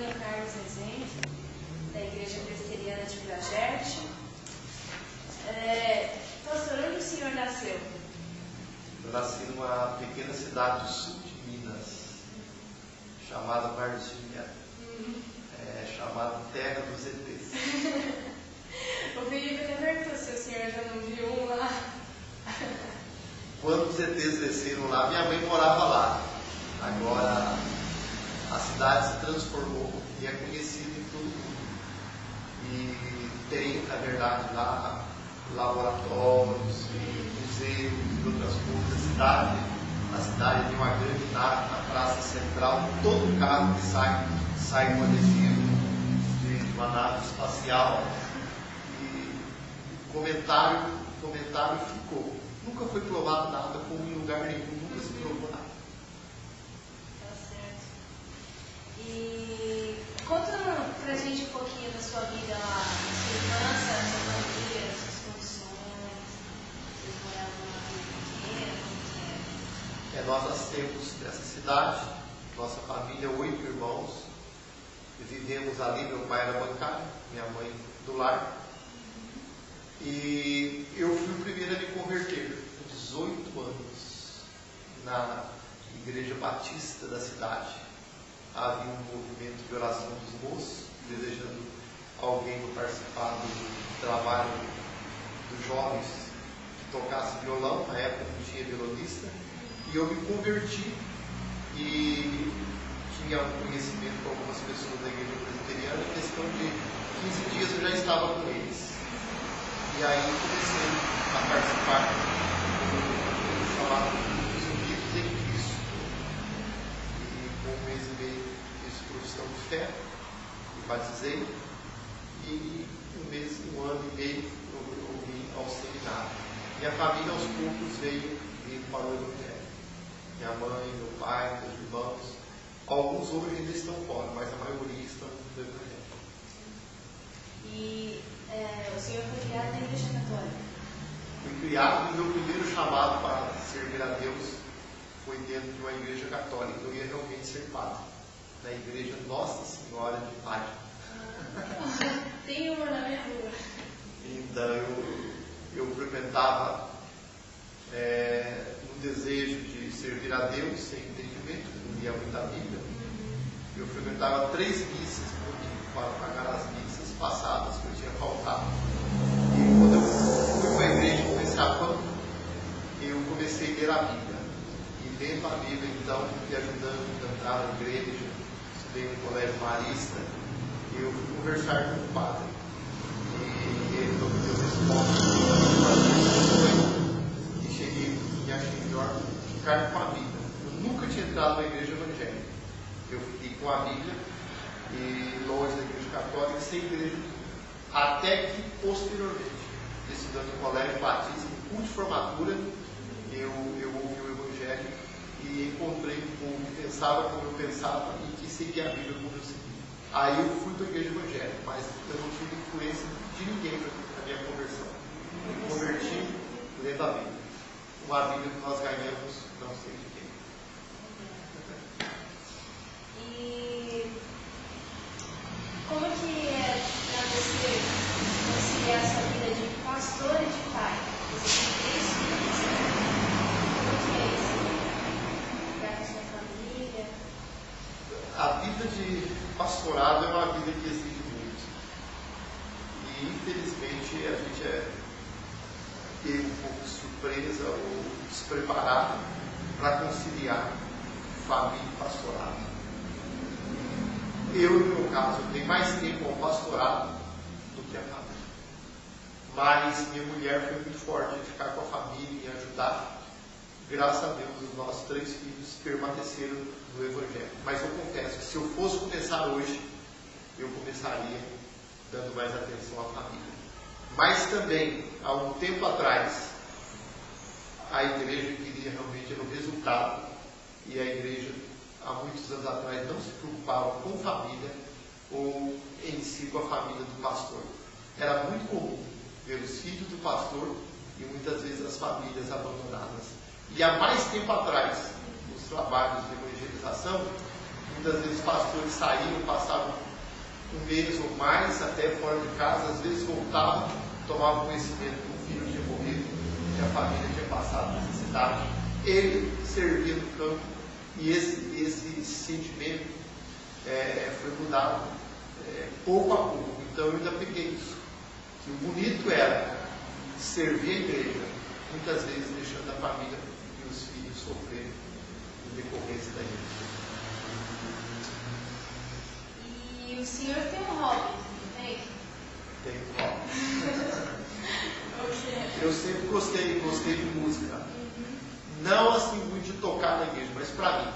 Antônio Carlos Rezende, da Igreja Presbiteriana de Vila Gerte. Pastor, onde o senhor nasceu? Eu nasci numa pequena cidade do sul de Minas, chamada Varginha, chamada Terra dos ETs. O Felipe até perguntou se o senhor já não viu um lá. Quando os ETs desceram lá, minha mãe morava lá. Agora a cidade se transformou e é conhecida em todo mundo. E tem, na verdade, lá laboratórios e museus e outras coisas. A cidade tem uma grande nave na praça central. Todo carro que sai com adesivo de uma nave espacial. E o comentário ficou. Nunca foi provado nada, como em lugar nenhum, nunca se provou nada. Tá certo. E conta pra gente um pouquinho da sua vida lá, sua infância, sua família, suas condições. Vocês moravam numa vida pequena, como que é? Nós nascemos nessa cidade, nossa família, 8 irmãos. Vivemos ali, meu pai era bancário, minha mãe do lar. E eu fui o primeiro a me converter, com 18 anos, na Igreja Batista da cidade. Havia um movimento de oração dos moços, desejando alguém para participar do trabalho dos jovens que tocasse violão. Na época não tinha violonista. E eu me converti e tinha um conhecimento com algumas pessoas da Igreja Presbiteriana. Em questão de 15 dias eu já estava com eles. E aí comecei a participar do chamado dos Unidos em Cristo. E com um mês e meio fiz profissão de fé, me batizei. E um ano e meio eu vim ao seminário. Minha família aos poucos veio para o Evangelho. Minha mãe, meu pai, meus irmãos. Alguns hoje ainda estão fora, mas a maioria estão no Evangelho. E o senhor foi criado na Igreja Católica? Fui criado, e meu primeiro chamado para servir a Deus foi dentro de uma igreja católica. Eu ia realmente ser padre, na igreja Nossa Senhora de Fátima. Tem uma na minha rua. Então eu frequentava no desejo de servir a Deus, sem entendimento, não lia muita Bíblia. Eu frequentava 3 missas por dia para pagar as missas passadas que eu tinha faltado. E quando eu fui para a igreja e comecei a banco, eu comecei a ler a Bíblia. E lendo a Bíblia, então, me ajudando a entrar na igreja, estudei no colégio marista, e eu fui conversar com o padre. E ele me deu resposta. E cheguei e achei melhor ficar com a Bíblia. Eu nunca tinha entrado na igreja evangélica. Eu fiquei com a Bíblia e longe da igreja católica, sem igreja, até que posteriormente, estudando no colégio batista, no culto de formatura, eu ouvi o Evangelho e encontrei um povo que pensava como eu pensava e que seguia a Bíblia como eu seguia. Aí eu fui para a igreja evangélica, mas eu não tive influência de ninguém na minha conversão. Eu me converti lendo a Bíblia. Uma Bíblia que nós ganhamos, não sei de quem. E como que é para você conciliar essa vida de pastor e de pai? Você tem 3 filhos, né? Como que é isso? Ficar com a sua família? A vida de pastorado é uma vida que exige muito. E infelizmente a gente teve um pouco de surpresa ou despreparado para conciliar família e pastorado. Eu, no meu caso, tenho mais tempo ao pastorado do que a família. Mas minha mulher foi muito forte em ficar com a família e ajudar. Graças a Deus, os nossos 3 filhos permaneceram no Evangelho. Mas eu confesso, se eu fosse começar hoje, eu começaria dando mais atenção à família. Mas também, há um tempo atrás, a igreja queria realmente o resultado, e a igreja, há muitos anos atrás, não se preocupava com família ou em si com a família do pastor. Era muito comum ver os filhos do pastor e muitas vezes as famílias abandonadas. E há mais tempo atrás, os trabalhos de evangelização, Muitas vezes pastores saíam, passavam um mês ou mais até fora de casa, às vezes voltavam, tomavam conhecimento que o filho tinha morrido, que a família tinha passado necessidade. Ele servia no campo e esse sentimento foi mudado pouco a pouco. Então eu ainda peguei isso. Que o bonito era servir a igreja, muitas vezes deixando a família e os filhos sofrerem em decorrência da igreja. E o senhor tem um hobby, não tem? Tem um hobby. Okay. Eu sempre gostei de música. Não assim muito de tocar na igreja, mas para mim.